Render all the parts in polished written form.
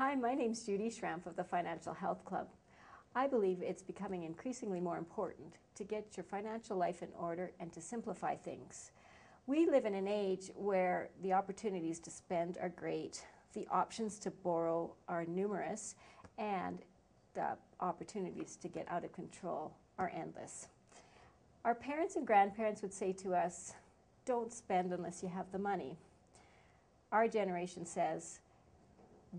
Hi, my name's Judy Schrampf of the Financial Health Club. I believe it's becoming increasingly more important to get your financial life in order and to simplify things. We live in an age where the opportunities to spend are great, the options to borrow are numerous, and the opportunities to get out of control are endless. Our parents and grandparents would say to us, don't spend unless you have the money. Our generation says,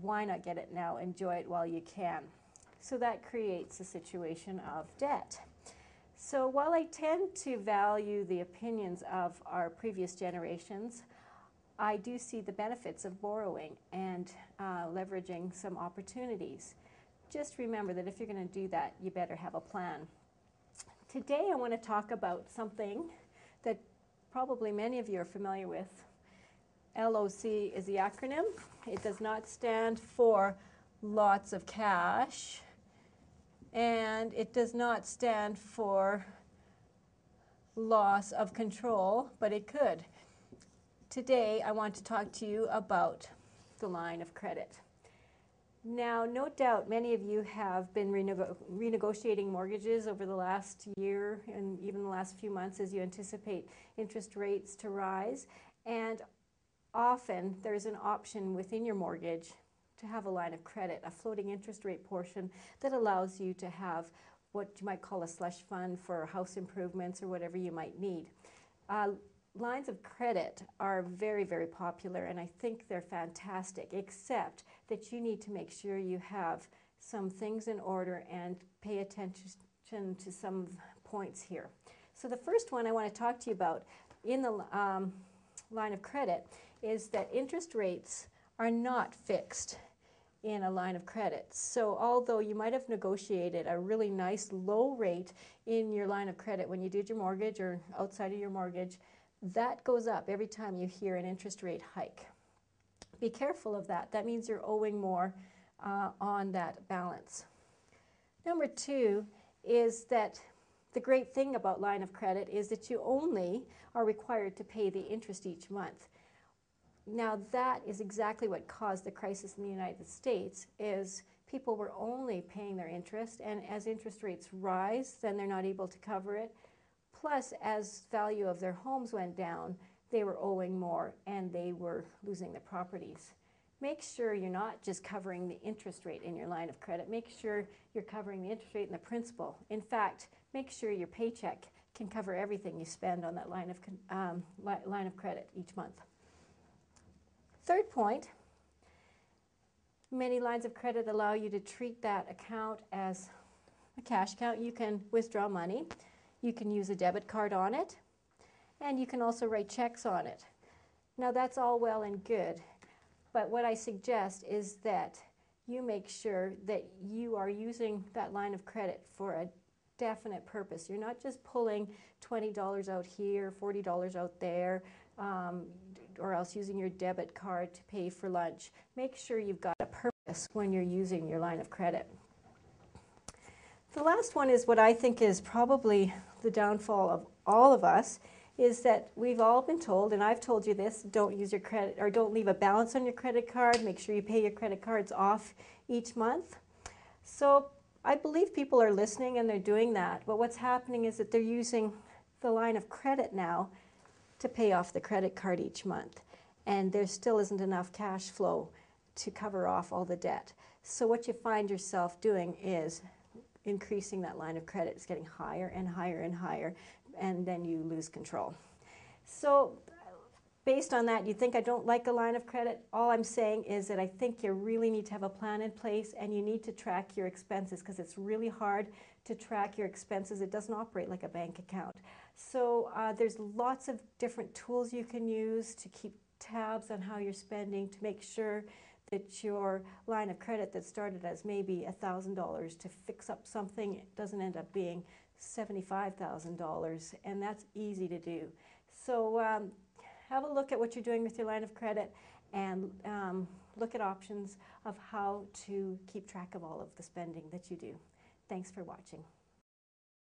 why not get it now, enjoy it while you can? So that creates a situation of debt. So while I tend to value the opinions of our previous generations, I do see the benefits of borrowing and leveraging some opportunities. Just remember that if you're going to do that, you better have a plan. Today I want to talk about something that probably many of you are familiar with. LOC is the acronym. It does not stand for lots of cash, and it does not stand for loss of control, but it could. Today I want to talk to you about the line of credit. Now, no doubt many of you have been renegotiating mortgages over the last year and even the last few months as you anticipate interest rates to rise, and often there's an option within your mortgage to have a line of credit, a floating interest rate portion that allows you to have what you might call a slush fund for house improvements or whatever you might need. Lines of credit are very, very popular, and I think they're fantastic, except that you need to make sure you have some things in order and pay attention to some points here. So the first one I want to talk to you about in the line of credit is that interest rates are not fixed in a line of credit. So although you might have negotiated a really nice low rate in your line of credit when you did your mortgage or outside of your mortgage, that goes up every time you hear an interest rate hike. Be careful of that. That means you're owing more on that balance. Number two is that the great thing about line of credit is that you only are required to pay the interest each month. Now that is exactly what caused the crisis in the United States, is people were only paying their interest, and as interest rates rise, then they're not able to cover it. Plus, as value of their homes went down, they were owing more and they were losing their properties. Make sure you're not just covering the interest rate in your line of credit. Make sure you're covering the interest rate and the principal. In fact, make sure your paycheck can cover everything you spend on that line of credit each month. Third point, many lines of credit allow you to treat that account as a cash account. You can withdraw money, you can use a debit card on it, and you can also write checks on it. Now that's all well and good, but what I suggest is that you make sure that you are using that line of credit for a definite purpose. You're not just pulling $20 out here, $40 out there, or else using your debit card to pay for lunch. Make sure you've got a purpose when you're using your line of credit. The last one is what I think is probably the downfall of all of us, is that we've all been told, and I've told you this, don't use your credit, or don't leave a balance on your credit card. Make sure you pay your credit cards off each month. So I believe people are listening and they're doing that, but what's happening is that they're using the line of credit now to pay off the credit card each month, and there still isn't enough cash flow to cover off all the debt. So what you find yourself doing is increasing that line of credit. It's getting higher and higher and higher, and then you lose control. So based on that, you think I don't like a line of credit? All I'm saying is that I think you really need to have a plan in place, and you need to track your expenses, because it's really hard to track your expenses. It doesn't operate like a bank account. So there's lots of different tools you can use to keep tabs on how you're spending, to make sure that your line of credit that started as maybe $1,000 to fix up something, it doesn't end up being $75,000, and that's easy to do. So have a look at what you're doing with your line of credit, and look at options of how to keep track of all of the spending that you do. Thanks for watching.